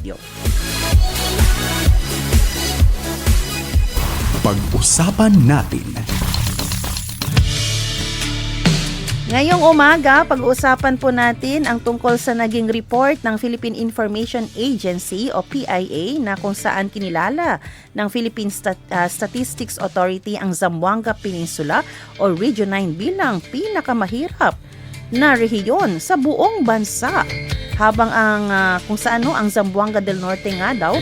studio. Pag-usapan natin. Ngayong umaga, pag-uusapan po natin ang tungkol sa naging report ng Philippine Information Agency o PIA na kung saan kinilala ng Philippine Statistics Authority ang Zamboanga Peninsula o Region 9 bilang pinakamahirap na rehiyon sa buong bansa. Habang kung saan ang Zamboanga del Norte nga daw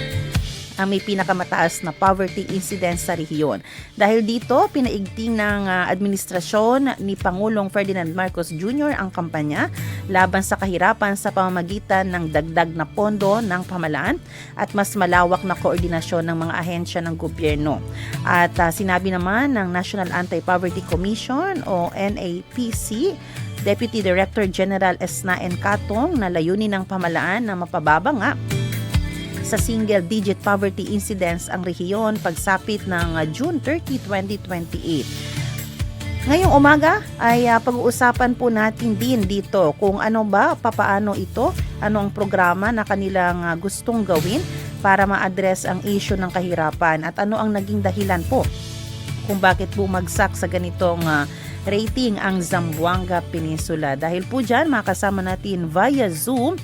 ang may pinakamataas na poverty incidence sa rehiyon. Dahil dito, pinaigting ng administrasyon ni Pangulong Ferdinand Marcos Jr. ang kampanya laban sa kahirapan sa pamamagitan ng dagdag na pondo ng pamahalaan at mas malawak na koordinasyon ng mga ahensya ng gobyerno. At sinabi naman ng National Anti-Poverty Commission o NAPC, Deputy Director General Esnaen Katong na layunin ng pamahalaan na mapababa nga sa single-digit poverty incidence ang rehiyon pagsapit ng June 30, 2028. Ngayong umaga ay pag-uusapan po natin din dito kung ano ba, papaano ito, ano ang programa na kanilang gustong gawin para ma-address ang issue ng kahirapan at ano ang naging dahilan po kung bakit bumagsak sa ganitong rating ang Zamboanga Peninsula. Dahil po dyan, makasama natin via Zoom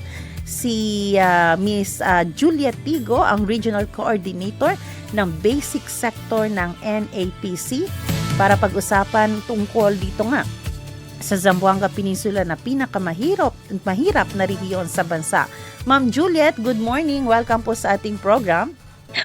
si Miss Juliet Tigo, ang Regional Coordinator ng Basic Sector ng NAPC para pag-usapan tungkol dito nga sa Zamboanga Peninsula na pinakamahirap na rehiyon sa bansa. Ma'am Juliet, good morning. Welcome po sa ating program.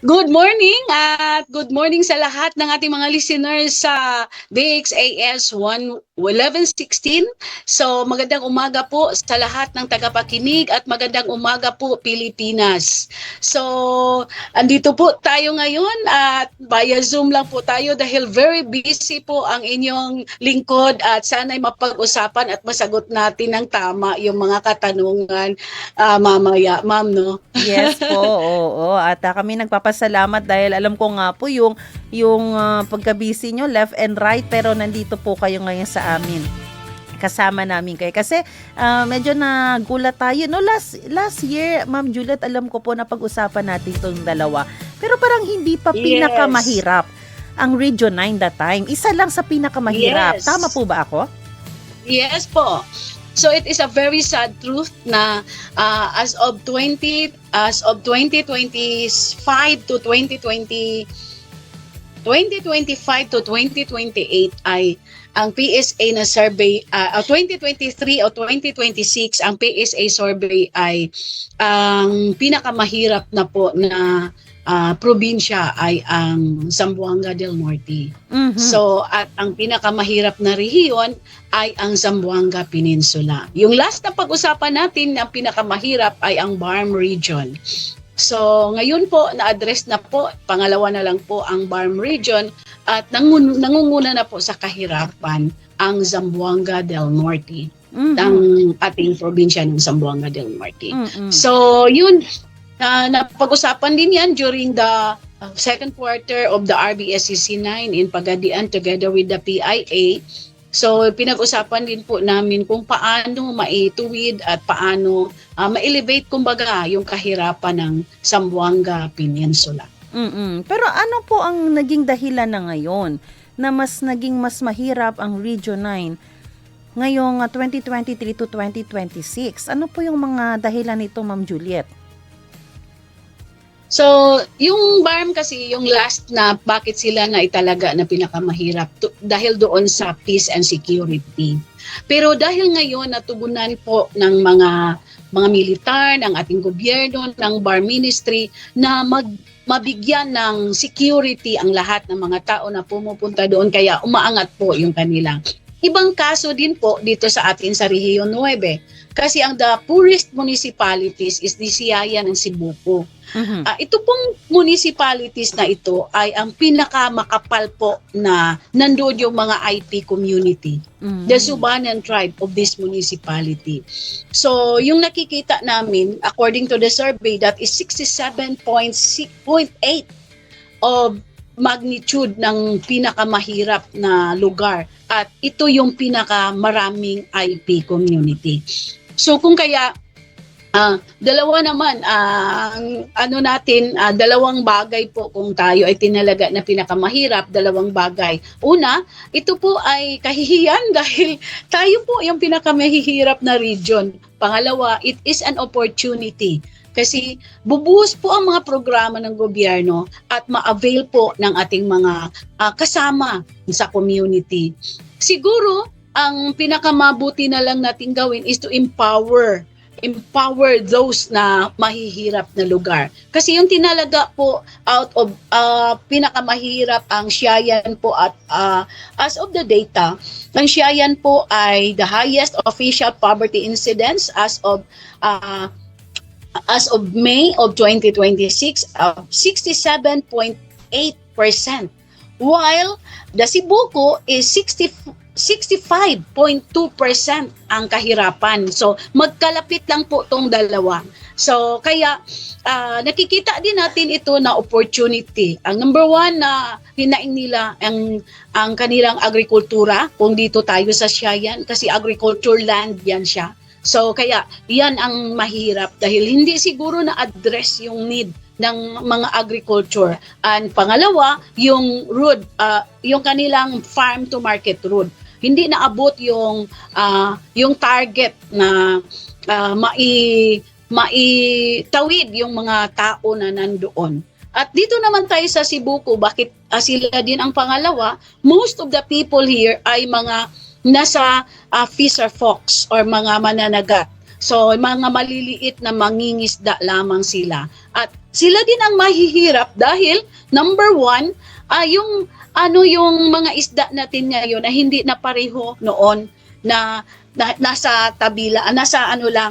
Good morning at good morning sa lahat ng ating mga listeners sa DXAS 1116. So magandang umaga po sa lahat ng tagapakinig at magandang umaga po Pilipinas. So andito po tayo ngayon at via Zoom lang po tayo dahil very busy po ang inyong lingkod at sana'y mapag-usapan at masagot natin ng tama yung mga katanungan mamaya, ma'am, no? Yes po, oo. At kami nagpapasalamat dahil alam ko nga po yung pagka-busy nyo left and right pero nandito po kayo ngayon sa amin. Kasama namin kayo. Kasi medyo nagulat tayo. No, last year, Ma'am Juliet, alam ko po na pag-usapan natin itong dalawa. Pero parang hindi pa pinakamahirap ang Region 9 that time. Isa lang sa pinakamahirap. Yes. Tama po ba ako? Yes po. So it is a very sad truth na as of 2025 to 2028 ay ang PSA na survey 2023 o 2026 ang PSA survey ay ang pinakamahirap na po na probinsya ay ang Zamboanga del Norte. Mm-hmm. So at ang pinakamahirap na rehiyon ay ang Zamboanga Peninsula. Yung last na pag-usapan natin na pinakamahirap ay ang Barm Region. So ngayon po na-address na po, pangalawa na lang po ang Barm Region at nangunguna na po sa kahirapan ang Zamboanga del Norte. Mm-hmm. Ang ating probinsya ng Zamboanga del Norte. Mm-hmm. So yun, napag-usapan din yan during the second quarter of the RBSCC 9 in Pagadian together with the PIA. So pinag-usapan din po namin kung paano maituwid at paano ma-elevate kumbaga yung kahirapan ng Zamboanga Peninsula. Mm-mm. Pero ano po ang naging dahilan na ngayon na naging mas mahirap ang Region 9 ngayong 2023 to 2026? Ano po yung mga dahilan nito, Ma'am Juliet? So, yung BARM kasi, yung last na bakit sila na italaga na pinakamahirap dahil doon sa peace and security. Pero dahil ngayon natugunan po ng mga militar, ng ating gobyerno, ng BARM Ministry na mabigyan ng security ang lahat ng mga tao na pumupunta doon kaya umaangat po yung kanilang. Ibang kaso din po dito sa atin sa Rehiyon 9 kasi ang the poorest municipalities is the Siayan and Cebuco. Mm-hmm. Ito pong municipalities na ito ay ang pinakamakapal po na nandoon yung mga IP community. Mm-hmm. The Subanan tribe of this municipality. So, yung nakikita namin, according to the survey, that is 67.8 of magnitude ng pinakamahirap na lugar. At ito yung pinakamaraming IP community. So, kung kaya Dalawa naman, ang ano natin, dalawang bagay po kung tayo ay tinalaga na pinakamahirap, dalawang bagay. Una, ito po ay kahihiyan dahil tayo po yung pinakamahihirap na region. Pangalawa, it is an opportunity. Kasi bubuhos po ang mga programa ng gobyerno at ma-avail po ng ating mga kasama sa community. Siguro, ang pinakamabuti na lang natin gawin is to empower those na mahihirap na lugar. Kasi yung tinalaga po out of pinakamahirap ang Siayan po at as of the data, ang Siayan po ay the highest official poverty incidence as of May of 2026 of 67.8%, while the Cebuco is 65.2% ang kahirapan. So, magkalapit lang po tong dalawa. So, kaya nakikita din natin ito na opportunity. Ang number one na hinaing nila ang kanilang agrikultura, kung dito tayo sa Siayan, kasi agriculture land yan siya. So, kaya yan ang mahirap dahil hindi siguro na-address yung need ng mga agriculture. And pangalawa, yung road, yung kanilang farm to market road. Hindi naabot yung target na maitawid yung mga tao na nandoon. At dito naman tayo sa Cebuco, bakit sila din ang pangalawa? Most of the people here ay mga nasa fisher folks or mga mananagat. So, mga maliliit na mangingisda lamang sila. At sila din ang mahihirap dahil number one, yung mga isda natin ngayon na hindi na pareho noon na nasa tabila,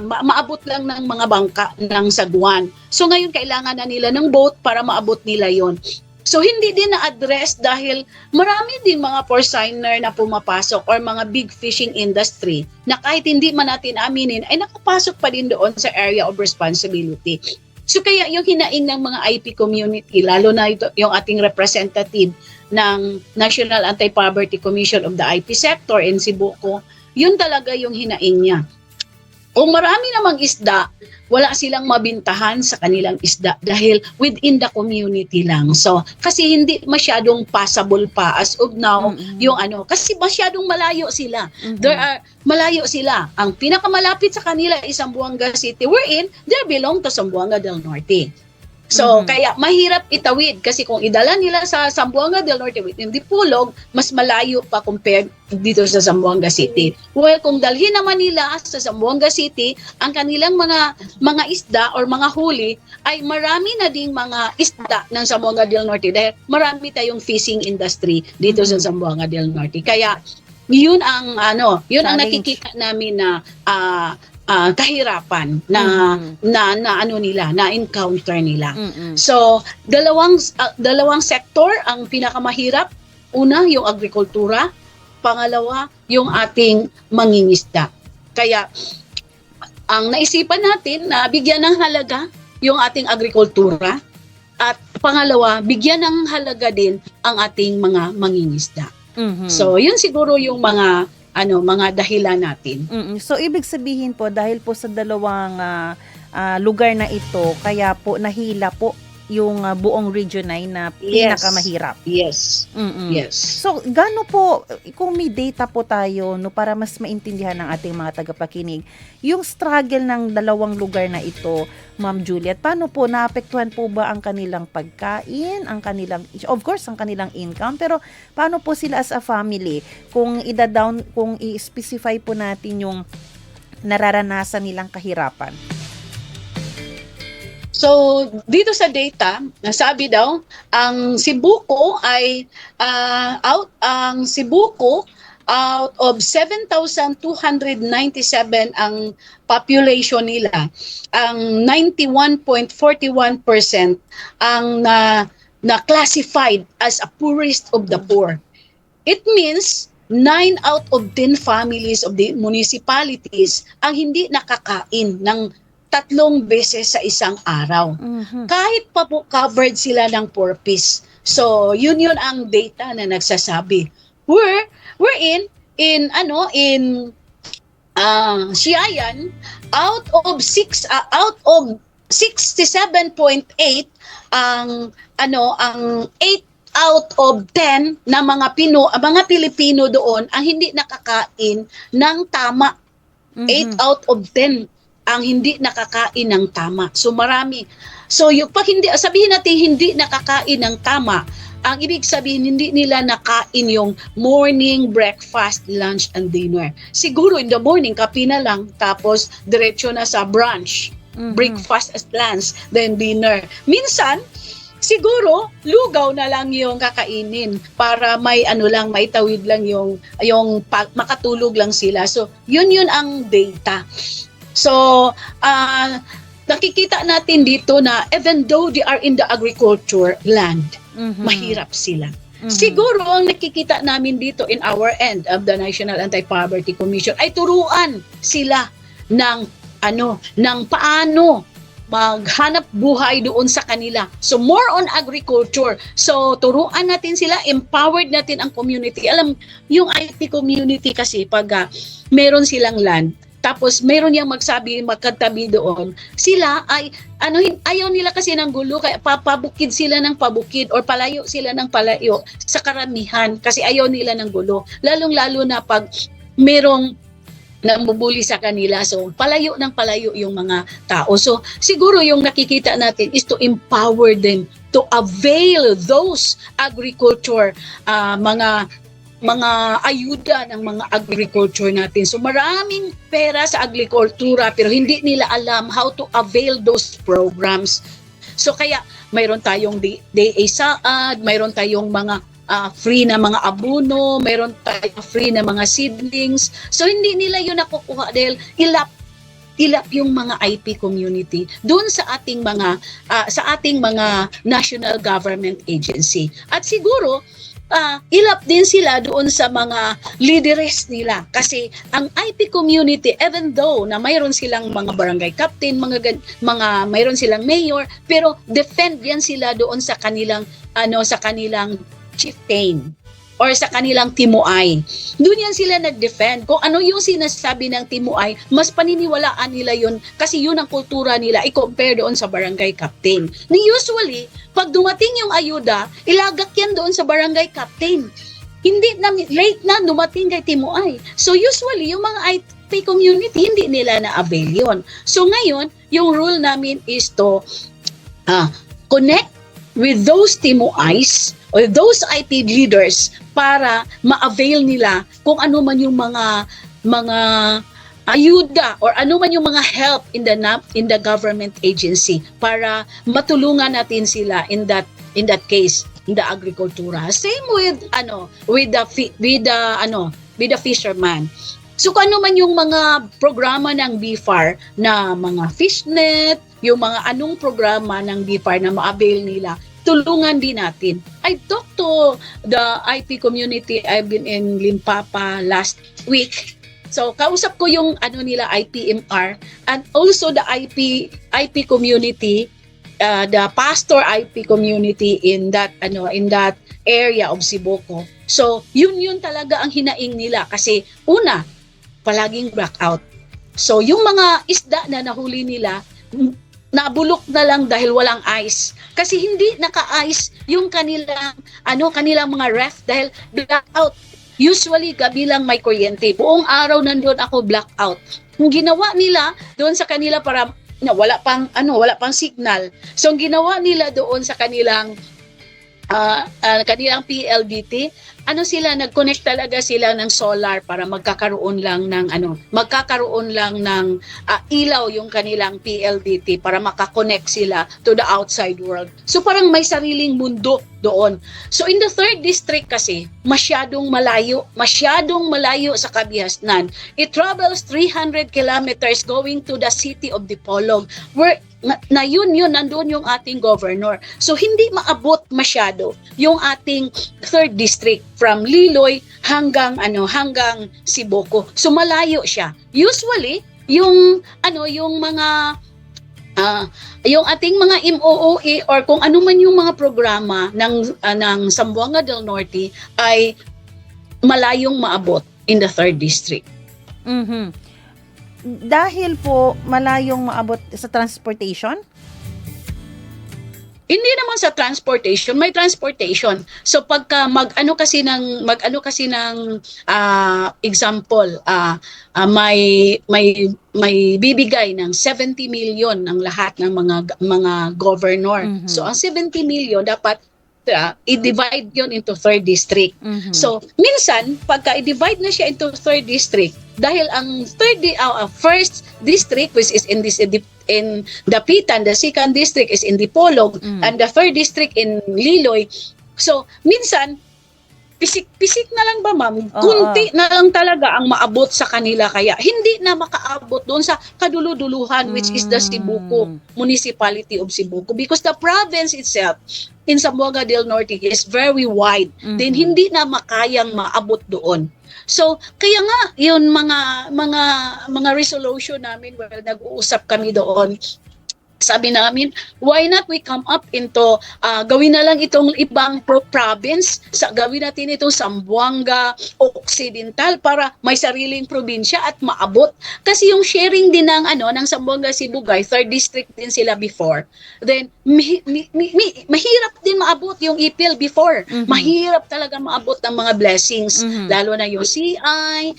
maabot lang ng mga bangka ng sagwan. So ngayon kailangan na nila ng boat para maabot nila yon. So hindi din na-address dahil marami din mga porciner na pumapasok or mga big fishing industry na kahit hindi man natin aminin ay nakapasok pa din doon sa area of responsibility. So kaya yung hinaing ng mga IP community, lalo na ito, yung ating representative ng National Anti-Poverty Commission of the IP sector in Cebuco, yun talaga yung hinaing niya. Kung marami namang isda, wala silang mabintahan sa kanilang isda dahil within the community lang. So, kasi hindi masyadong passable pa as of now yung kasi masyadong malayo sila. Malayo sila. Ang pinakamalapit sa kanila is Zamboanga City, wherein they belong to Zamboanga del Norte. So, kaya mahirap itawid kasi kung idala nila sa Zamboanga del Norte within Dipolog, mas malayo pa compared dito sa Zamboanga City. Well, kung dalhin naman nila sa Zamboanga City, ang kanilang mga isda or mga huli ay marami na ding mga isda ng Zamboanga del Norte dahil marami tayong fishing industry dito sa Zamboanga del Norte. Kaya yun ang nakikita namin na kahirapan na encounter nila. So, dalawang sector ang pinakamahirap. Una, yung agrikultura, pangalawa, yung ating mangingisda. Kaya ang naisipan natin na bigyan ng halaga yung ating agrikultura at pangalawa, bigyan ng halaga din ang ating mga mangingisda. So, yun siguro yung mga dahilan natin. So, ibig sabihin po, dahil po sa dalawang lugar na ito, kaya po nahila po yung buong region na pinakamahirap. Yes. Yes. So, gaano po, kung may data po tayo, para mas maintindihan ng ating mga tagapakinig, yung struggle ng dalawang lugar na ito, Ma'am Juliet, paano po, naapektuhan po ba ang kanilang pagkain, of course, ang kanilang income, pero paano po sila as a family, kung i-specify po natin yung nararanasan nilang kahirapan? So, dito sa data, nasabi daw, ang Cebuco ay out of 7,297 ang population nila. Ang 91.41% ang na-classified as a poorest of the poor. It means 9 out of 10 families of the municipalities ang hindi nakakain ng 3 beses sa isang araw. Kahit pa po covered sila ng purpose. So, yun ang data na nagsasabi. We're in Siayan, out of 67.8, ang ang 8 out of 10 na mga Pilipino doon ang hindi nakakain ng tama. 8 out of 10 ang hindi nakakain ng tama. So marami. So yung pag hindi, sabihin natin hindi nakakain ng tama, ang ibig sabihin hindi nila nakain yung morning, breakfast, lunch, and dinner. Siguro in the morning, kape na lang, tapos diretso na sa brunch, breakfast at lunch, then dinner. Minsan, siguro lugaw na lang yung kakainin para may may tawid lang yung makatulog lang sila. So yun ang data. So nakikita natin dito na even though they are in the agriculture land, mahirap sila. Siguro ang nakikita namin dito in our end of the National Anti-Poverty Commission ay turuan sila ng paano maghanap buhay doon sa kanila. So more on agriculture. So turuan natin sila, empowered natin ang community. Alam, yung IT community kasi pag meron silang land, tapos meron yang magkatabi doon, sila ay ayaw nila kasi ng gulo, kaya papabukid sila ng pabukid or palayo sila ng palayo sa karamihan kasi ayaw nila ng gulo. Lalong-lalo na pag merong nambubuli sa kanila. So, palayo yung mga tao. So, siguro yung nakikita natin is to empower them to avail those agriculture, mga ayuda ng mga agriculture natin. So, maraming pera sa agrikultura pero hindi nila alam how to avail those programs. So, kaya mayroon tayong DA-SAAD, mayroon tayong mga free na mga abono, meron tayong free na mga seedlings. So hindi nila yun nakukuha dahil ilap yung mga IP community doon sa ating mga national government agency. At siguro ilap din sila doon sa mga leaders nila kasi ang IP community, even though na mayroon silang mga barangay captain, mayroon silang mayor, pero defend yan sila doon sa kanilang chieftain or sa kanilang timuay. Doon yan sila nag-defend. Kung ano yung sinasabi ng timuay, mas paniniwalaan nila yun kasi yun ang kultura nila i-compare doon sa barangay captain. Usually, pag dumating yung ayuda, ilagak yan doon sa barangay captain. Hindi na, late na dumating kay timuay. So usually, yung mga IP community, hindi nila na-avail yun. So ngayon, yung rule namin is to connect with those timuays or those IP leaders para ma-avail nila kung ano man yung mga ayuda or ano man yung mga help in the government agency para matulungan natin sila in that case in the agricultura. Same with the fisherman. So kung ano man yung mga programa ng BFAR na mga fishnet, yung mga anong programa ng BFAR na ma-avail nila, tulungan din natin. I talked to the IP community. I've been in Limpapa last week. So kausap ko yung nila IPMR and also the IP community, the pastor IP community in that area of Siboco. So yun talaga ang hinaing nila kasi una, palaging blackout. So yung mga isda na nahuli nila, nabulok na lang dahil walang ice. Kasi hindi naka-ice yung kanilang mga ref dahil blackout. Usually gabi lang may kuryente. Buong araw nandoon ako blackout. Yung ginawa nila doon sa kanila para wala pang signal. So ang ginawa nila doon sa kanilang PLDT, nag-connect talaga sila ng solar para magkakaroon lang ng ilaw yung kanilang PLDT para makakonect sila to the outside world. So parang may sariling mundo doon. So in the 3rd district kasi, masyadong malayo sa Kabihasnan. It travels 300 kilometers going to the city of Dipolog where yun nandoon yung ating governor. So hindi maabot masyado yung ating 3rd district from Liloy hanggang Siboco. So malayo siya. Usually yung ating mga MOOE or kung ano man yung mga programa ng Zamboanga del Norte ay malayong maabot in the 3rd district. dahil po malayong maabot sa transportation? Hindi naman sa transportation, may transportation. So pagka mag-ano kasi ng example, may bibigay ng 70 million ng lahat ng mga governor. Mhm. So ang 70 million dapat i-divide yon into third district. Mhm. So minsan pagka i-divide na siya into third district, dahil ang first district which is in Dapitan, the second district is in Dipolog, and the third district in Liloy. So minsan pisik na lang ba, ma'am? Kunti na lang talaga ang maabot sa kanila, kaya hindi na makaabot doon sa kaduluduluhan which is the Cebuco, Municipality of Cebuco, because the province itself in Zamboanga del Norte is very wide. Then hindi na makayang maabot doon. So kaya nga yun mga resolution namin, nag-uusap kami doon. Sabi namin, why not we come up into, gawin na lang itong ibang province, gawin natin itong Zamboanga Occidental para may sariling probinsya at maabot. Kasi yung sharing din ng Zamboanga Sibugay, third district din sila before. Then, mahirap din maabot yung IPL before. Mahirap talaga maabot ng mga blessings. Lalo na yung CI,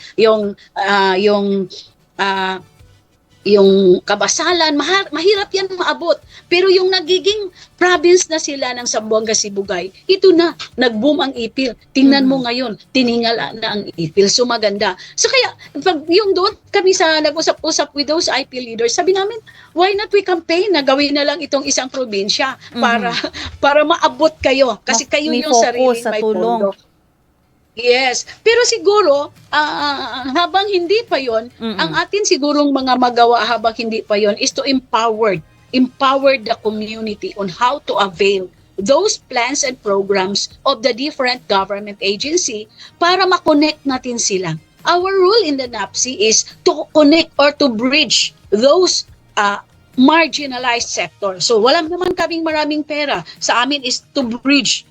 yung kabasalan, mahirap yan maabot. Pero yung nagiging province na sila ng Zamboanga Sibugay, ito na, nag-boom ang ipil. Tingnan mo ngayon, tiningala na ang ipil. So maganda. So kaya, pag yung doon kami sa nag-usap-usap with those IPL leaders, sabi namin, why not we campaign na gawin na lang itong isang probinsya para maabot kayo. Kasi kayo yung sariling may pondo. Yes. Pero siguro, habang hindi pa yon, ang atin sigurong mga magawa habang hindi pa yon is to empower the community on how to avail those plans and programs of the different government agency para makonect natin sila. Our role in the NAPSI is to connect or to bridge those marginalized sectors. So wala naman kaming maraming pera. Sa amin is to bridge.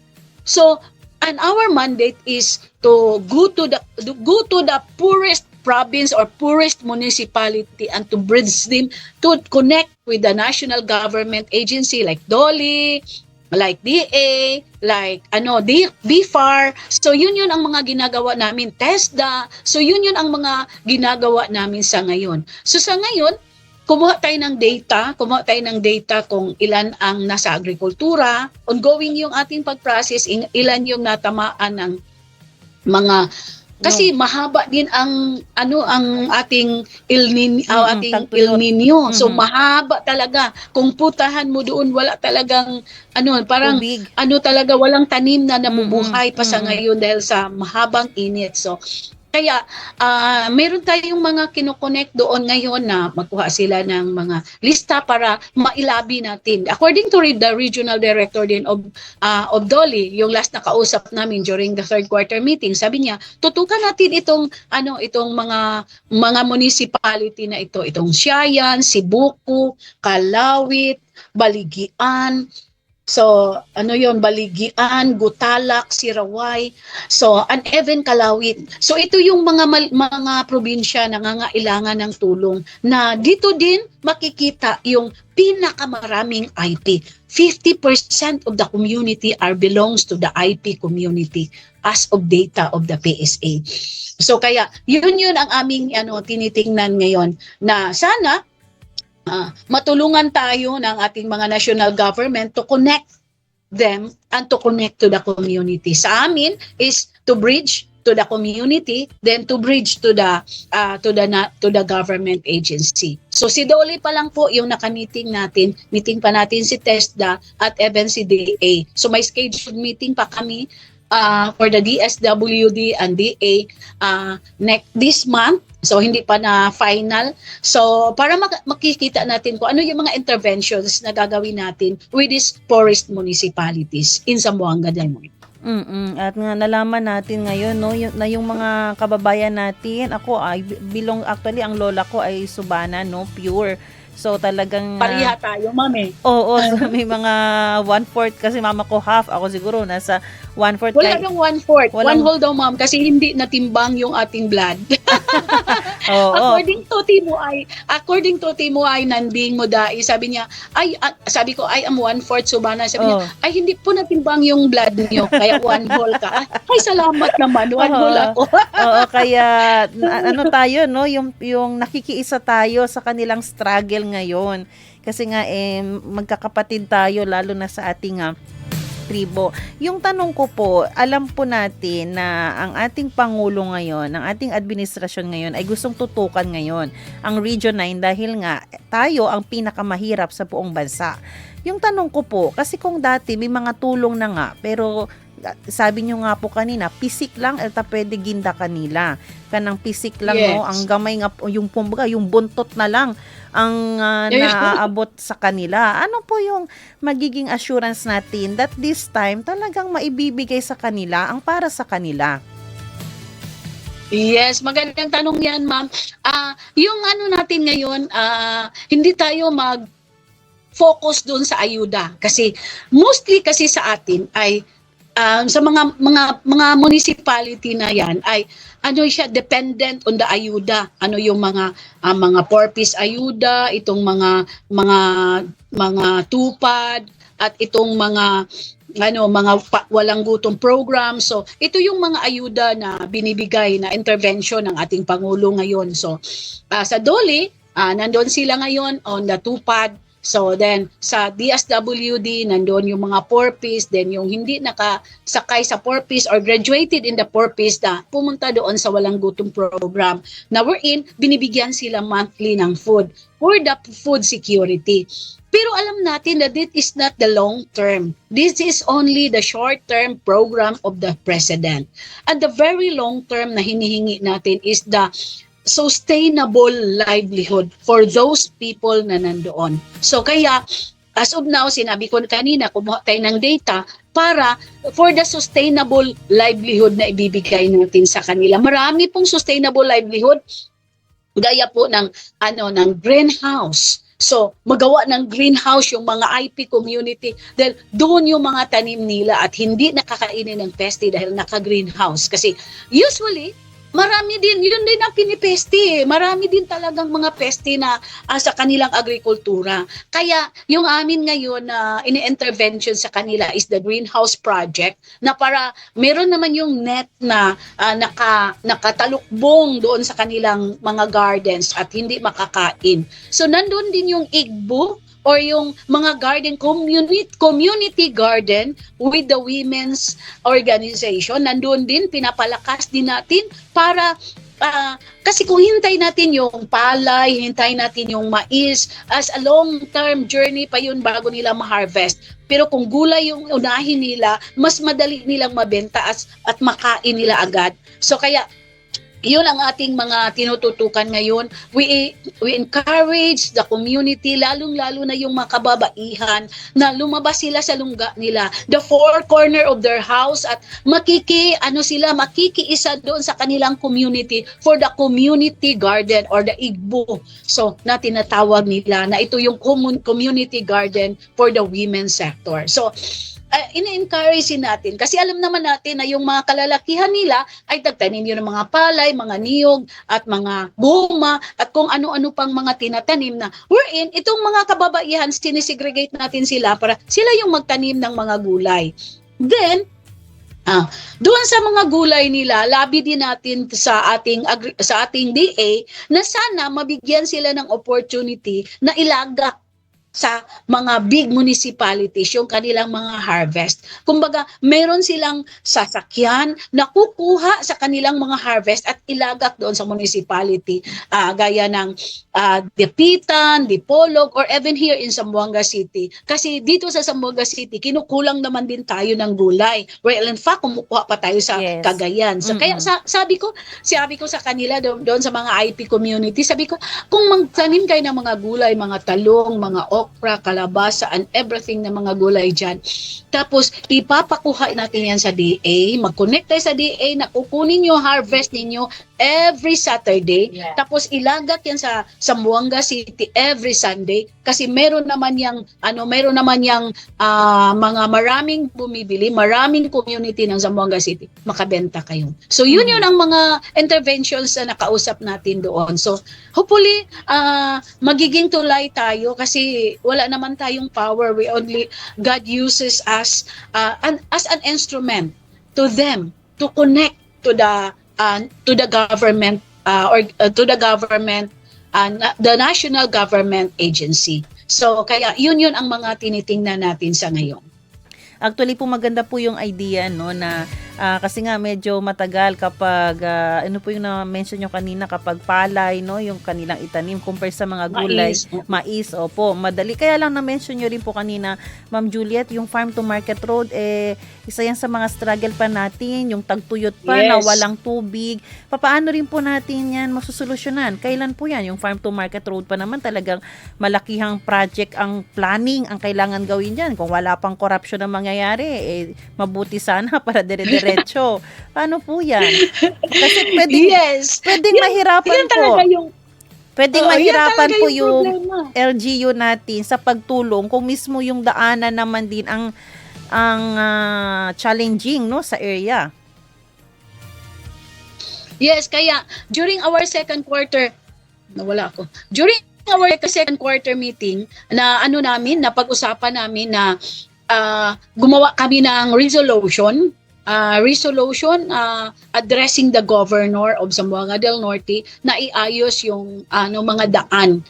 So, and our mandate is to go to the poorest province or poorest municipality and to bridge them, to connect with the national government agency like DOLI, like DA, like BFAR. So yun ang mga ginagawa namin, TESDA. So yun ang mga ginagawa namin sa ngayon. So sa ngayon, kumuha tayo ng data kung ilan ang nasa agrikultura, ongoing yung ating pag-process, ilan yung natamaan ng mga, kasi mahaba din ang ating El Nino, So mahaba talaga. Kung putahan mo doon, wala talagang parang Tubig. Talaga walang tanim na nabubuhay pa sa ngayon dahil sa mahabang init. So kaya meron tayong mga kinokonect doon ngayon na magkuha sila ng mga lista para mailabi natin. According to the regional director din of DOLI, yung last na kausap namin during the third quarter meeting, sabi niya, tutukan natin itong mga municipality na itong Siayan, Sibuco, Calawit, Baligian. So, Baligian, Gutalak, Siraway, and even Calawit. So, ito yung mga probinsya na nangangailangan ng tulong na dito din makikita yung pinakamaraming IP. 50% of the community belongs to the IP community as of data of the PSA. So, kaya yun ang aming tinitingnan ngayon na sana matulungan tayo ng ating mga national government to connect them and to connect to the community. Sa amin is to bridge to the community, then to bridge to the government agency. So si DOLI pa lang po yung nakamiting natin. Meeting pa natin si TESDA at even si DA. So may scheduled meeting pa kami for the DSWD and DA this month. So hindi pa na final. So para makikita natin kung ano yung mga interventions na gagawin natin with these poorest municipalities in Zamboanga del Norte. At nga nalaman natin ngayon na yung mga kababayan natin, ako ay actually ang lola ko ay Subana, pure. So talagang Pariha tayo, mami. Oo, so may mga 1/4 kasi mama ko half, ako siguro nasa 1/4 Wala daw 1/4. Walang- 1 whole daw, ma'am, kasi hindi natimbang yung ating blood. Oo. According to Timo ay nanding mo dai, sabi niya, sabi ko, I am 1/4 Subana. Sabi niya, ay hindi po natimbang yung blood niyo, kaya 1 whole ka. Ay, salamat naman, 1 whole ako. Oo, kaya ano tayo, no, yung nakikiisa tayo sa kanilang struggle ngayon. Kasi nga magkakapatid tayo, lalo na sa ating tribo. Yung tanong ko po, alam po natin na ang ating Pangulo ngayon, ang ating administrasyon ngayon ay gustong tutukan ngayon ang Region 9 dahil nga tayo ang pinakamahirap sa buong bansa. Yung tanong ko po, kasi kung dati may mga tulong na nga, pero sabi nyo nga po kanina, pisik lang, pwede ginda kanila. Kanang pisik lang, Yes. no? Ang gamay nga, yung buntot na lang ang naaabot sa kanila. Ano po yung magiging assurance natin that this time talagang maibibigay sa kanila ang para sa kanila? Yes, magandang tanong yan, ma'am. Yung natin ngayon, hindi tayo mag-focus doon sa ayuda. Kasi mostly kasi sa atin ay sa mga municipality na yan ay siya dependent on the ayuda. Ano yung mga four-piece ayuda, itong mga tupad at itong mga walang gutom program. So ito yung mga ayuda na binibigay na intervention ng ating Pangulo ngayon. So sa DOLE, nandoon sila ngayon on the tupad. So then sa DSWD nandoon yung mga 4-piece, then yung hindi nakasakay sa 4-piece or graduated in the 4-piece na pumunta doon sa walang gutom program na wherein binibigyan sila monthly ng food for the food security. Pero alam natin that this is not the long term. This is only the short term program of the president. And the very long term na hinihingi natin is the sustainable livelihood for those people na nandoon. So kaya, as of now, sinabi ko kanina, kumuha tayo ng data para for the sustainable livelihood na ibibigay natin sa kanila. Marami pong sustainable livelihood, gaya po ng greenhouse. So, magawa ng greenhouse yung mga IP community dahil doon yung mga tanim nila at hindi nakakainin ng peste dahil naka-greenhouse. Kasi usually, marami din, yun din ang pinipeste. Marami din talagang mga peste na sa kanilang agrikultura. Kaya yung amin ngayon na ini-intervention sa kanila is the greenhouse project na para meron naman yung net na nakatalukbong doon sa kanilang mga gardens at hindi makakain. So nandun din yung igbo or yung mga garden community garden with the women's organization. Nandun din, pinapalakas din natin para kasi kung hintay natin yung palay, hintay natin yung mais, as a long-term journey pa yun bago nila ma-harvest. Pero kung gulay yung unahin nila, mas madali nilang mabenta at makain nila agad. So kaya yun ang ating mga tinututukan ngayon. We encourage the community, lalong-lalo na yung mga kababaihan na lumabas sila sa lungga nila, the four corner of their house at makikiisa doon sa kanilang community for the community garden or the igbo. So, na tinatawag nila na ito yung community garden for the women's sector. So, ini-encourage natin kasi alam naman natin na yung mga kalalakihan nila ay tagtanim yun ng mga palay, mga niyog at mga guma at kung ano-ano pang mga tinatanim na wherein itong mga kababaihan sinisegregate natin sila para sila yung magtanim ng mga gulay. Then doon sa mga gulay nila, labi din natin sa ating DA na sana mabigyan sila ng opportunity na ilagak sa mga big municipalities yung kanilang mga harvest. Kumbaga, meron silang sasakyan na kukuha sa kanilang mga harvest at ilagak doon sa municipality. Gaya ng Dipitan, Dipolog, or even here in Zamboanga City. Kasi dito sa Zamboanga City, kinukulang naman din tayo ng gulay. Well, in fact, kumukuha pa tayo sa Cagayan. So, kaya sabi ko sa kanila doon sa mga IP community, sabi ko, kung magtanim kayo ng mga gulay, mga talong, mga okra, kalabasa, and everything na mga gulay dyan. Tapos, ipapakuha natin yan sa DA, mag-connect tayo sa DA na kukunin nyo, harvest ninyo, every Saturday, tapos ilagak yan sa Zamboanga City every Sunday kasi meron naman yang mga maraming bumibili, maraming community ng Zamboanga City, makabenta kayo. So yun ang mga interventions na nakausap natin doon. So hopefully magiging tulay tayo kasi wala naman tayong power. God uses us as an instrument to them to connect to the government the national government agency. So kaya yun ang mga tinitingnan natin sa ngayon. Actually po maganda po yung idea no na kasi nga medyo matagal kapag ano po yung na-mention nyo kanina kapag palay no yung kanilang itanim compare sa mga gulay, mais opo, madali. Kaya lang na-mention nyo rin po kanina Ma'am Juliet yung farm to market road isa yan sa mga struggle pa natin, yung tagtuyot pa na walang tubig. Papaano rin po natin yan masusolusyonan? Kailan po yan? Yung farm to market road pa naman talagang malakihang project ang planning ang kailangan gawin dyan. Kung wala pang corruption na mangyayari, mabuti sana para dire-diretso. Paano po yan? Kasi pwedeng mahirapan po. Pwedeng mahirapan po yung LGU natin sa pagtulong kung mismo yung daanan naman din ang challenging no sa area. Yes, kaya during our second quarter second quarter meeting na pag-usapan namin na gumawa kami ng resolution addressing the governor of Zamboanga del Norte na iayos yung mga daan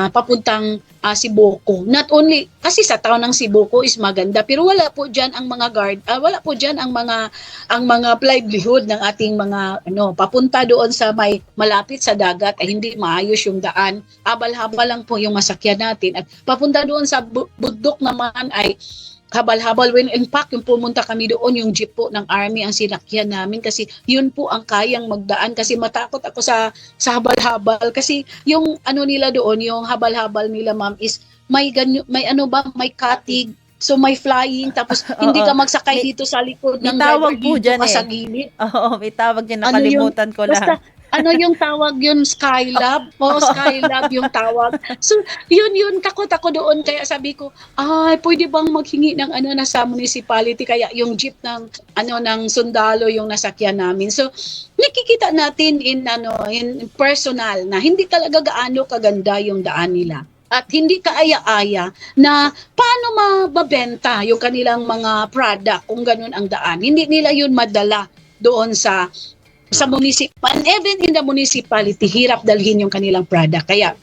papuntang Sibuko. Not only kasi sa town ng Sibuko is maganda pero wala po diyan ang mga wala po diyan ang mga livelihood ng ating mga papunta doon sa may malapit sa dagat ay hindi maayos yung daan. Habal-habal lang po yung masakyan natin at papunta doon sa bundok naman ay habal-habal. When in fact, yung pumunta kami doon, yung jeep po ng army ang sinakyan namin kasi yun po ang kayang magdaan kasi matakot ako sa habal-habal kasi yung nila doon, yung habal-habal nila ma'am is may katig, so may flying tapos hindi ka magsakay dito sa likod ng driver dito ka sa gilid. Oo, may tawag dyan, nakalimutan ko lang. Basta, yung tawag yun? Skylab? Skylab yung tawag. So, yun, takot ako doon. Kaya sabi ko, pwede bang maghingi ng sa municipality? Kaya yung jeep ng sundalo yung nasakyan namin. So, nakikita natin in personal na hindi talaga gaano kaganda yung daan nila. At hindi kaaya-aya na paano mababenta yung kanilang mga product kung ganun ang daan. Hindi nila yun madala doon sa municipal, even in the municipality, hirap dalhin yung kanilang product. Kaya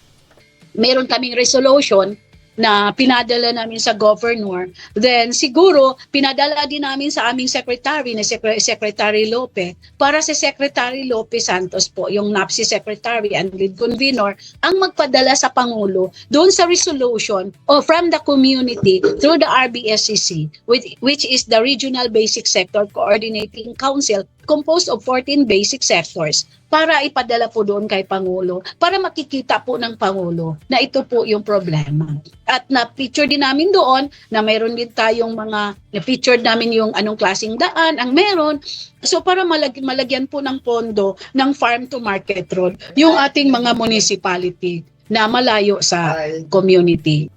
meron kaming resolution na pinadala namin sa governor. Then siguro pinadala din namin sa aming secretary na Secretary Lope para si Secretary Lope Santos po, yung NAPSI Secretary and lead convener, ang magpadala sa Pangulo doon sa resolution from the community through the RBSCC, which is the Regional Basic Sector Coordinating Council composed of 14 basic sectors para ipadala po doon kay Pangulo para makikita po ng Pangulo na ito po yung problema. At na-feature din namin doon na mayroon din tayong na-featured namin yung anong klaseng daan ang meron. So para malagyan po ng pondo ng farm to market road yung ating mga municipality na malayo sa community.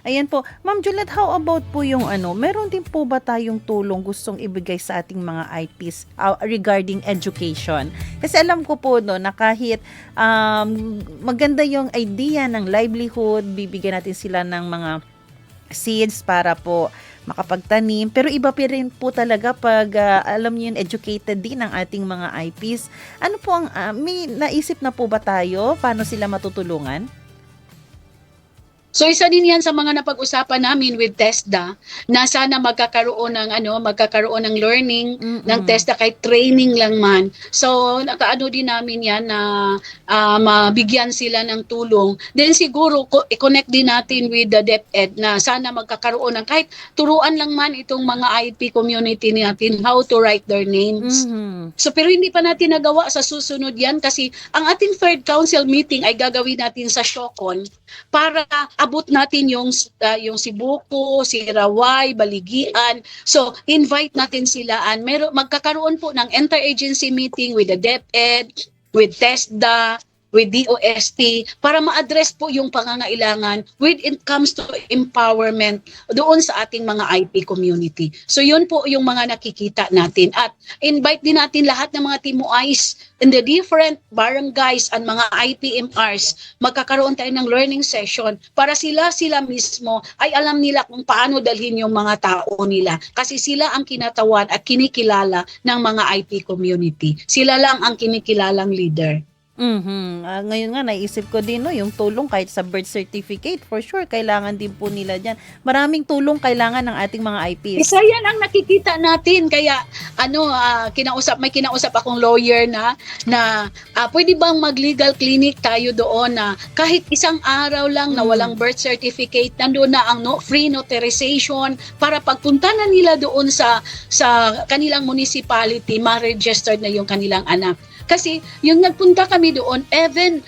Ayan po. Ma'am Juliet, how about po yung meron din po ba tayong tulong gustong ibigay sa ating mga IPs regarding education? Kasi alam ko po na kahit maganda yung idea ng livelihood, bibigyan natin sila ng mga seeds para po makapagtanim, pero iba pa rin po talaga pag alam niyo yun, educated din ang ating mga IPs. Ano po ang may naisip na po ba tayo paano sila matutulungan? So isa din yan sa mga napag-usapan namin with TESDA na sana magkakaroon ng learning ng TESDA kahit training lang man. So nakaano din namin yan na mabigyan sila ng tulong. Then siguro i-connect din natin with the DepEd na sana magkakaroon ng kahit turuan lang man itong mga IP community natin how to write their names. So pero hindi pa natin nagawa sa susunod yan kasi ang ating third council meeting ay gagawin natin sa Siocon para maabot natin yung si Buko, si Rawai, Baligian. So, invite natin sila. Magkakaroon po ng interagency meeting with the DepEd, with TESDA, with DOST, para ma-address po yung pangangailangan when it comes to empowerment doon sa ating mga IP community. So yun po yung mga nakikita natin. At invite din natin lahat ng mga TMOIs in the different barangays and mga IPMRs. Magkakaroon tayo ng learning session para sila mismo ay alam nila kung paano dalhin yung mga tao nila. Kasi sila ang kinatawan at kinikilala ng mga IP community. Sila lang ang kinikilalang leader. Ngayon nga naisip ko din yung tulong kahit sa birth certificate, for sure kailangan din po nila diyan. Maraming tulong kailangan ng ating mga IPs. Isa yan ang nakikita natin, kaya may kinausap akong lawyer na pwede bang mag-legal clinic tayo doon na kahit isang araw lang na walang birth certificate, nandoon na ang free notarization para pagpunta na nila doon sa kanilang municipality, ma-registered na yung kanilang anak. Kasi yung nagpunta kami doon, even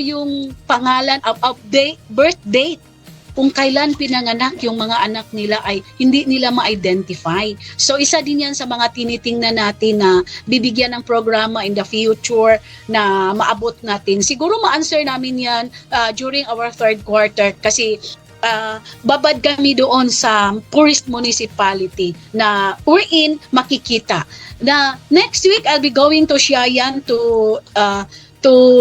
yung pangalan of birth date, kung kailan pinanganak yung mga anak nila ay hindi nila ma-identify. So isa din yan sa mga tinitingnan natin na bibigyan ng programa in the future na maabot natin. Siguro ma-answer namin yan during our third quarter kasi babad kami doon sa poorest municipality na wherein makikita na next week I'll be going to Siayan to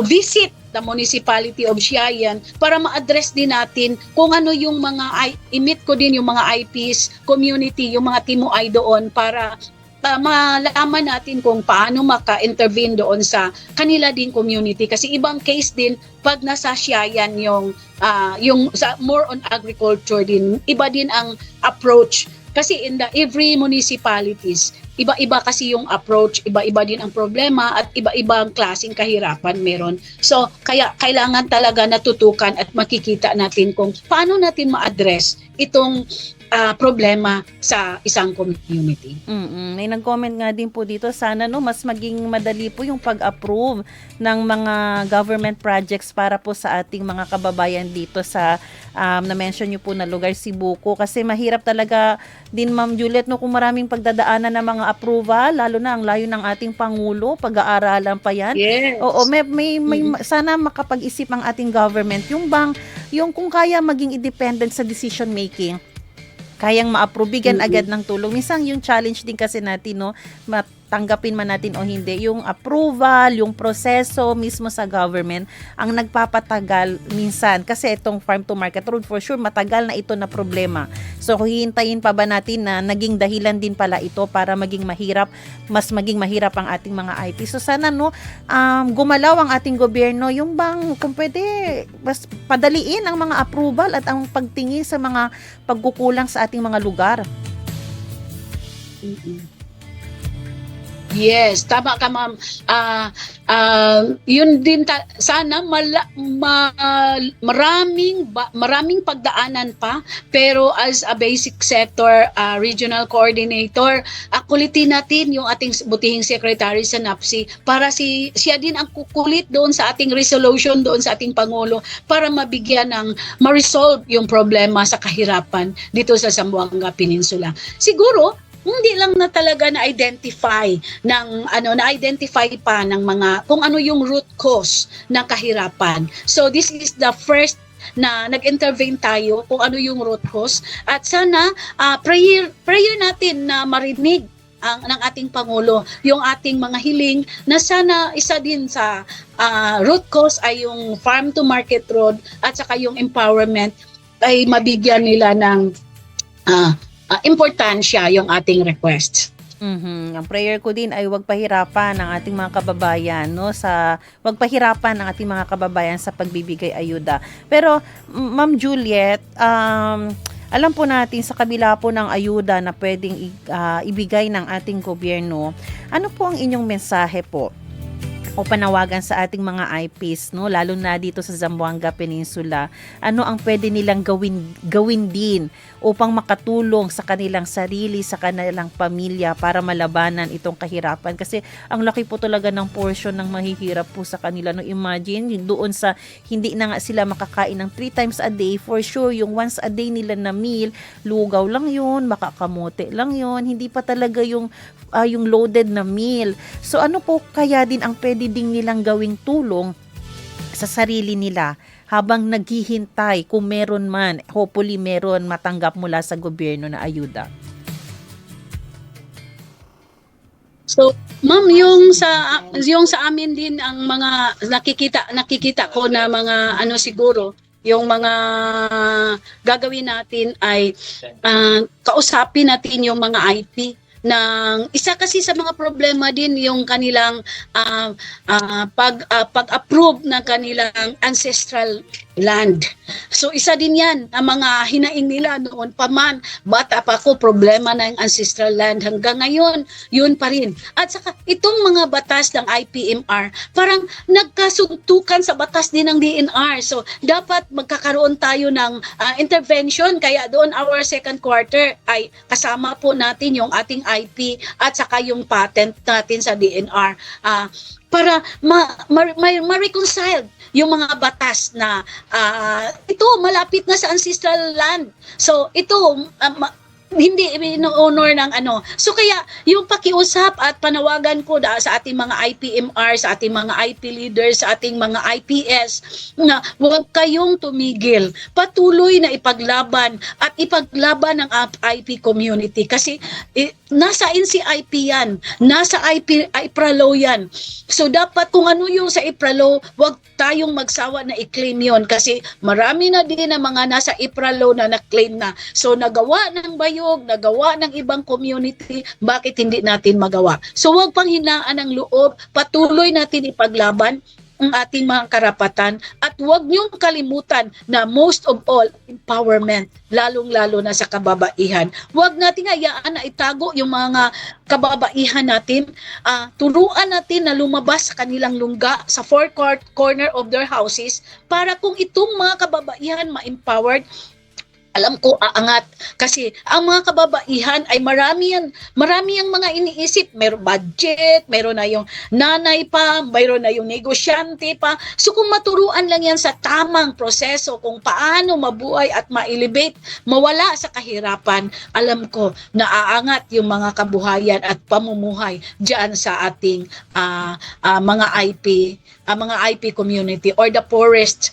visit the municipality of Siayan para ma-address din natin kung ano yung i-meet ko din yung mga IPs community, yung mga TMOI doon para malaman natin kung paano maka-intervene doon sa kanila din community. Kasi ibang case din pag nasa Siayan yung more on agriculture din, iba din ang approach. Kasi in every municipalities, iba-iba kasi yung approach, iba-iba din ang problema at iba-ibang klaseng kahirapan meron. So, kaya kailangan talaga natutukan at makikita natin kung paano natin ma-address itong problema sa isang community. May nag-comment nga din po dito, sana mas maging madali po yung pag-approve ng mga government projects para po sa ating mga kababayan dito sa na-mention nyo po na lugar, si Buko. Kasi mahirap talaga din, Ma'am Juliet, kung maraming pagdadaanan ng mga approval, lalo na ang layo ng ating Pangulo, pag-aaralan pa yan. Yes. Oo, may sana makapag-isip ang ating government, yung kung kaya maging independent sa decision making, kayang ma-approve, bigyan agad ng tulong. Minsan yung challenge din kasi natin, tanggapin man natin o hindi, yung approval, yung proseso mismo sa government ang nagpapatagal minsan. Kasi itong farm to market road, for sure, matagal na ito na problema. So, hihintayin pa ba natin na naging dahilan din pala ito para maging mas maging mahirap ang ating mga IP. So, sana gumalaw ang ating gobyerno, yung bang kung pwede, mas padaliin ang mga approval at ang pagtingin sa mga pagkukulang sa ating mga lugar. Yes, tama ka, ma'am. Yun din sana maraming pagdaanan pa, pero as a basic sector regional coordinator, kulitin natin yung ating butihing secretary sa NAPSI para siya din ang kukulit doon sa ating resolution doon sa ating Pangulo para mabigyan ma-resolve yung problema sa kahirapan dito sa Zamboanga Peninsula. Siguro hindi lang na talaga na-identify pa ng mga kung ano yung root cause ng kahirapan. So this is the first na nag-intervene tayo kung ano yung root cause at sana prayer natin na marinig ng ating Pangulo yung ating mga hiling na sana isa din sa root cause ay yung farm to market road at saka yung empowerment ay mabigyan nila ng importansya yung ating request. Ang prayer ko din ay wag pahirapan ang ating mga kababayan, wag pahirapan ang ating mga kababayan sa pagbibigay ayuda. Pero Ma'am Juliet, alam po natin sa kabila po ng ayuda na pwedeng ibigay ng ating gobyerno, ano po ang inyong mensahe po o panawagan sa ating mga IPs, no, lalo na dito sa Zamboanga Peninsula, ano ang pwede nilang gawin din upang makatulong sa kanilang sarili, sa kanilang pamilya para malabanan itong kahirapan, kasi ang laki po talaga ng portion ng mahihirap po sa kanila. No, imagine doon sa hindi na nga sila makakain ng 3 times a day, for sure yung once a day nila na meal, lugaw lang yun, makakamote lang yun, hindi pa talaga yung loaded na meal. So ano po kaya din ang pwede ding nilang gawing tulong sa sarili nila habang naghihintay, kung meron man, hopefully meron matanggap mula sa gobyerno na ayuda? So, ma'am, yung sa amin din ang mga nakikita ko na mga siguro yung mga gagawin natin ay kausapin natin yung mga IP ng isa, kasi sa mga problema din yung kanilang pag-approve ng kanilang ancestral land. So isa din yan ang mga hinaing nila noon pa man. Bata pa ako, problema na yung ancestral land. Hanggang ngayon, yun pa rin. At saka itong mga batas ng IPMR, parang nagkasuntukan sa batas din ng DNR. So dapat magkakaroon tayo ng intervention. Kaya doon our second quarter ay kasama po natin yung ating IP at saka yung patent natin sa DNR. Para ma-reconcile yung mga batas na ito malapit na sa ancestral land. So ito hindi ino-honor ng So kaya yung pakiusap at panawagan ko sa ating mga IPMR, sa ating mga IP leaders, sa ating mga IPS, na huwag kayong tumigil. Patuloy na ipaglaban ng IP community, kasi nasa NCIP yan, nasa IPRALO yan. So dapat kung ano yung sa IPRALO, huwag tayong magsawa na i-claim yon, kasi marami na din na mga nasa IPRALO na na-claim na. So nagawa ng bayog, nagawa ng ibang community, bakit hindi natin magawa? So huwag pang hinaan ng loob, patuloy natin ipaglaban ang ating mga karapatan, at huwag niyong kalimutan na most of all, empowerment, lalong-lalo na sa kababaihan. Huwag natin hayaan na itago yung mga kababaihan natin, turuan natin na lumabas sa kanilang lungga, sa four corner of their houses, para kung itong mga kababaihan ma-empowered, alam ko aangat, kasi ang mga kababaihan ay marami ang mga iniisip, mayroon budget, mayroon na yung nanay pa, mayroon na yung negosyante pa. So kung maturuan lang yan sa tamang proseso kung paano mabuhay at ma-elevate, mawala sa kahirapan, alam ko na aangat yung mga kabuhayan at pamumuhay diyan sa ating mga IP community or the poorest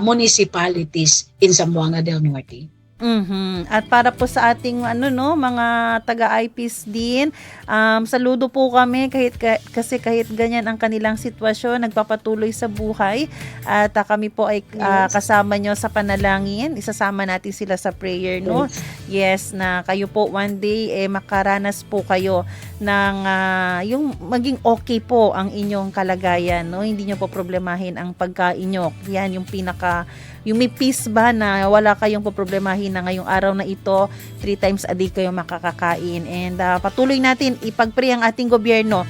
municipalities in Zamboanga del Norte. At para po sa ating mga taga-IPs din, saludo po kami kasi kahit ganyan ang kanilang sitwasyon, nagpapatuloy sa buhay, at kami po ay kasama nyo sa panalangin. Isasama natin sila sa prayer, no? Yes, na kayo po one day makaranas po kayo ng yung maging okay po ang inyong kalagayan, no? Hindi nyo po problemahin ang pagkain nyo. Yan yung may peace ba na wala kayong poproblemahin na ngayong araw na ito, 3 times a day kayo makakakain. And patuloy natin ipag-pray ang ating gobyerno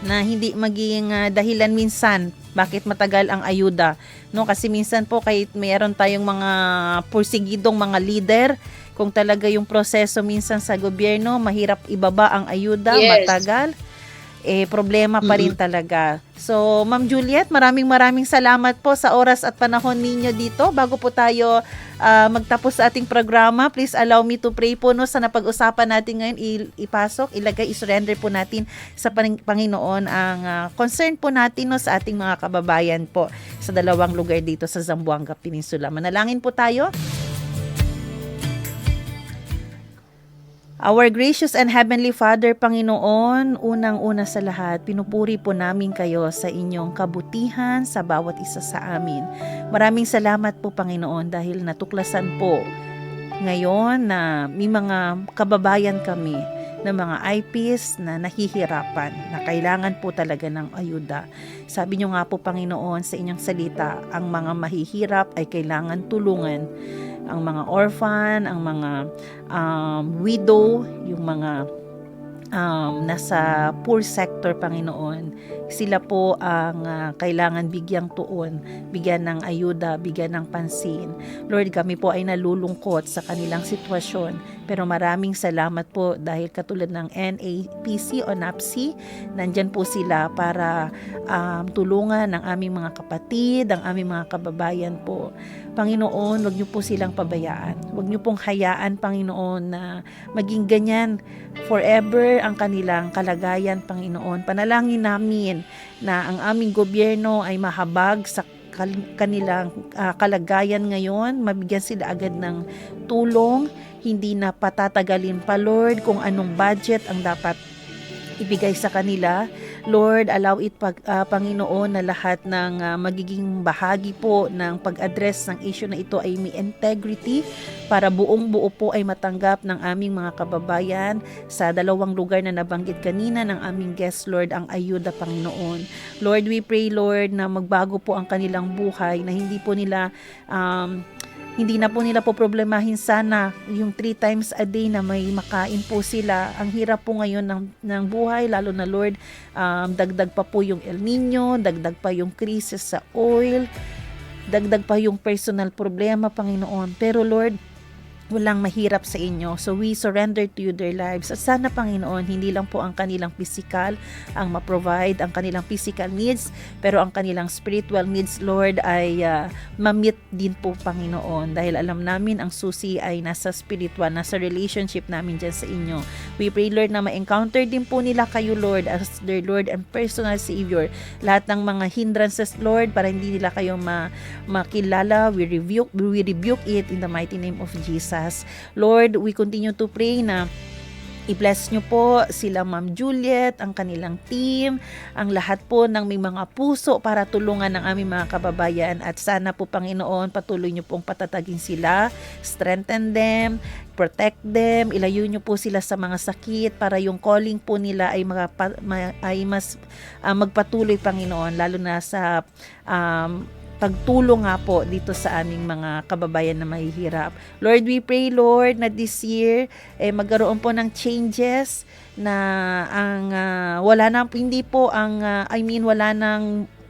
na hindi maging dahilan minsan bakit matagal ang ayuda, no? Kasi minsan po kahit mayroon tayong mga porsigidong mga leader, kung talaga yung proseso minsan sa gobyerno mahirap ibaba ang ayuda, matagal, problema pa rin talaga. So, Ma'am Juliet, maraming salamat po sa oras at panahon ninyo dito. Bago po tayo magtapos sa ating programa, please allow me to pray po, no, sa napag-usapan natin ngayon. I-surrender po natin sa Panginoon ang concern po natin, no, sa ating mga kababayan po sa dalawang lugar dito sa Zamboanga Peninsula. Manalangin po tayo. Our gracious and heavenly Father, Panginoon, unang-una sa lahat, pinupuri po namin kayo sa inyong kabutihan sa bawat isa sa amin. Maraming salamat po, Panginoon, dahil natuklasan po ngayon na may mga kababayan kami na mga IPs na nahihirapan, na kailangan po talaga ng ayuda. Sabi nyo nga po, Panginoon, sa inyong salita, ang mga mahihirap ay kailangan tulungan. Ang mga orphan, ang mga widow, yung mga nasa poor sector, Panginoon. Sila po ang kailangan bigyang tuon, bigyan ng ayuda, bigyan ng pansin. Lord, kami po ay nalulungkot sa kanilang sitwasyon, pero maraming salamat po dahil katulad ng NAPC o NAPC, nandyan po sila para tulungan ang aming mga kapatid, ang aming mga kababayan po. Panginoon, wag niyo po silang pabayaan. Wag niyo pong hayaan, Panginoon, na maging ganyan forever ang kanilang kalagayan, Panginoon. Panalangin namin na ang aming gobyerno ay mahabag sa kanilang kalagayan ngayon, mabigyan sila agad ng tulong, hindi na patatagalin pa, Lord, kung anong budget ang dapat ibigay sa kanila. Lord, allow it, Panginoon, na lahat ng magiging bahagi po ng pag-address ng issue na ito ay may integrity para buong-buo po ay matanggap ng aming mga kababayan sa 2 lugar na nabanggit kanina ng aming guest, Lord, ang ayuda, Panginoon. Lord, we pray, Lord, na magbago po ang kanilang buhay, na hindi na po nila po problemahin sana yung 3 times a day na may makain po sila. Ang hirap po ngayon ng buhay, lalo na, Lord, dagdag pa po yung El Nino, dagdag pa yung crisis sa oil, dagdag pa yung personal problema, Panginoon. Pero, Lord, walang mahirap sa inyo. So we surrender to you their lives. At sana, Panginoon, hindi lang po ang kanilang physical ang ma-provide, ang kanilang physical needs, pero ang kanilang spiritual needs, Lord, ay ma-meet din po, Panginoon. Dahil alam namin ang susi ay nasa spiritual, nasa relationship namin dyan sa inyo. We pray, Lord, na ma-encounter din po nila kayo, Lord, as their Lord and personal Savior. Lahat ng mga hindrances, Lord, para hindi nila kayo makilala, we rebuke it in the mighty name of Jesus. Lord, we continue to pray na i-bless nyo po sila Ma'am Juliet, ang kanilang team, ang lahat po ng may mga puso para tulungan ng aming mga kababayan. At sana po, Panginoon, patuloy nyo pong patatagin sila, strengthen them, protect them, ilayo nyo po sila sa mga sakit para yung calling po nila ay mas magpatuloy, Panginoon, lalo na sa pagtulong nga po dito sa aming mga kababayan na mahihirap. Lord, we pray, Lord, na this year magkaroon po ng changes na wala nang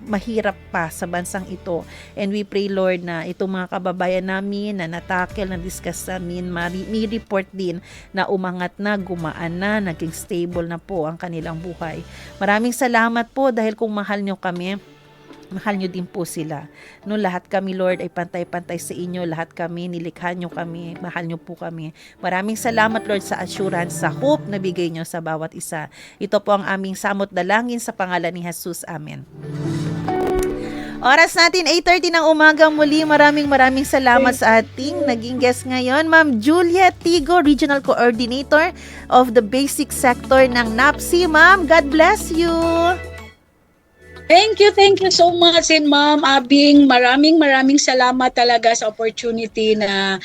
mahirap pa sa bansang ito. And we pray, Lord, na itong mga kababayan namin na natakel, na discuss namin, may report din na umangat na, gumaan na, naging stable na po ang kanilang buhay. Maraming salamat po dahil kung mahal nyo kami, mahal nyo din po sila. No, lahat kami, Lord, ay pantay-pantay sa inyo. Lahat kami, nilikha nyo kami. Mahal nyo po kami. Maraming salamat, Lord, sa assurance, sa hope na bigay nyo sa bawat isa. Ito po ang aming samot dalangin sa pangalan ni Jesus. Amen. Oras natin, 8:30 ng umaga muli. Maraming salamat sa ating naging guest ngayon, Ma'am Juliet Tigo, Regional Coordinator of the Basic Sector ng NAPC. Ma'am, God bless you. Thank you so much, and Ma'am Abing, maraming salamat talaga sa opportunity na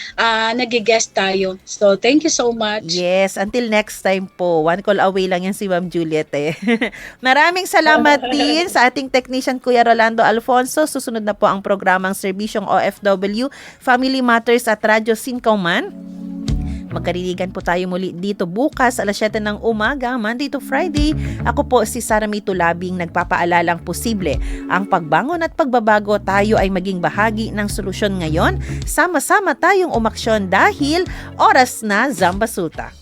nag-guest tayo. So, thank you so much. Yes, until next time po. One call away lang yan si Ma'am Juliet eh. Maraming salamat din sa ating technician Kuya Rolando Alfonso. Susunod na po ang programang Serbisyong OFW, Family Matters at Radyo Sincauman. Magkarinigan po tayo muli dito bukas alas 7 ng umaga, Monday to Friday. Ako po si Sara May Tulabing, nagpapaalalang posible ang pagbangon at pagbabago. Tayo ay maging bahagi ng solusyon ngayon. Sama-sama tayong umaksyon dahil oras na Zambasuta.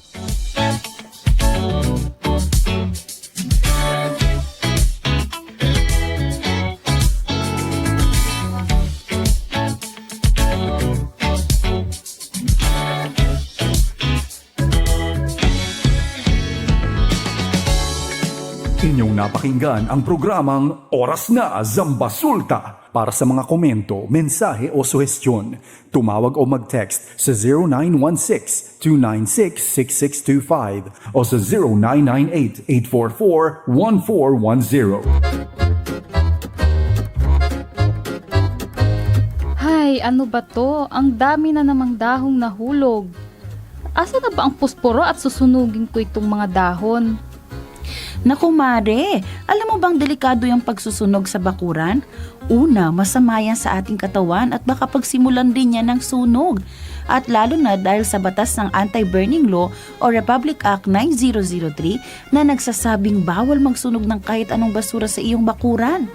Inyong napakinggan ang programang Oras na Zambasulta. Para sa mga komento, mensahe o suhestyon, tumawag o mag-text sa 0916-296-6625 o sa 0998-844-1410. Hay, ano ba to? Ang dami na namang dahong nahulog. Asa na ba ang posporo at susunugin ko itong mga dahon? Naku Mare, alam mo bang delikado yung pagsusunog sa bakuran? Una, masama yan sa ating katawan at baka pagsimulan din yan ng sunog. At lalo na dahil sa batas ng Anti-Burning Law o Republic Act 9003 na nagsasabing bawal magsunog ng kahit anong basura sa iyong bakuran.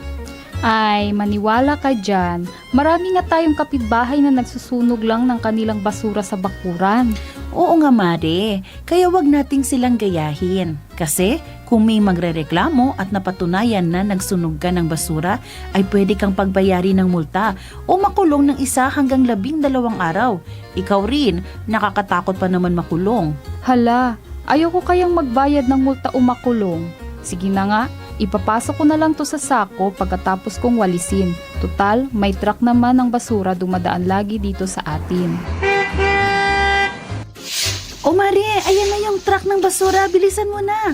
Ay, maniwala ka dyan. Marami nga tayong kapitbahay na nagsusunog lang ng kanilang basura sa bakuran. Oo nga, Mare. Kaya wag nating silang gayahin. Kasi kung may magrereklamo at napatunayan na nagsunog ka ng basura, ay pwede kang pagbayari ng multa o makulong ng 1 hanggang 12 araw. Ikaw rin, nakakatakot pa naman makulong. Hala, ayoko kayang magbayad ng multa o makulong. Sige na nga, ipapasok ko na lang to sa sako pagkatapos kong walisin. Total, may truck naman ng basura dumadaan lagi dito sa atin. O Mare, ayan na yung truck ng basura. Bilisan mo na.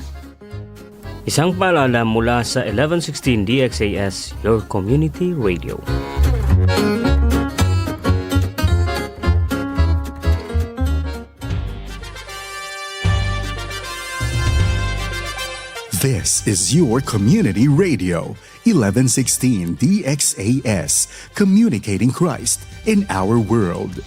Isang paalala mula sa 1116 DXAS, your community radio. This is your community radio, 1116 DXAS, communicating Christ in our world.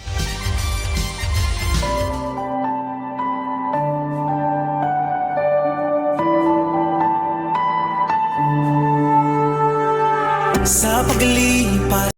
Sa paglipas